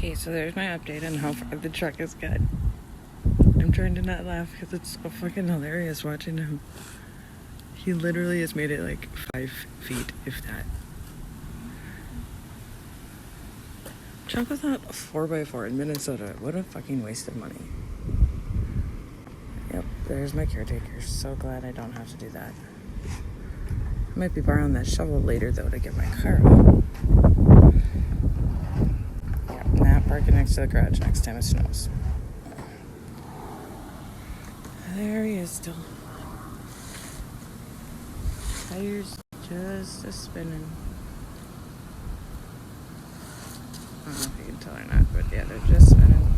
Okay, so there's my update on how far the truck has got. I'm trying to not laugh because it's so fucking hilarious watching him. He literally has made it like 5 feet, if that. Truck was not a 4x4 in Minnesota. What a fucking waste of money. Yep, there's my caretaker. So glad I don't have to do that. I might be borrowing that shovel later though to get my car out. Yep, not parking next to the garage next time it snows. There he is still. Tires just a spinning. I don't know if you can tell or not, but yeah, they're just spinning.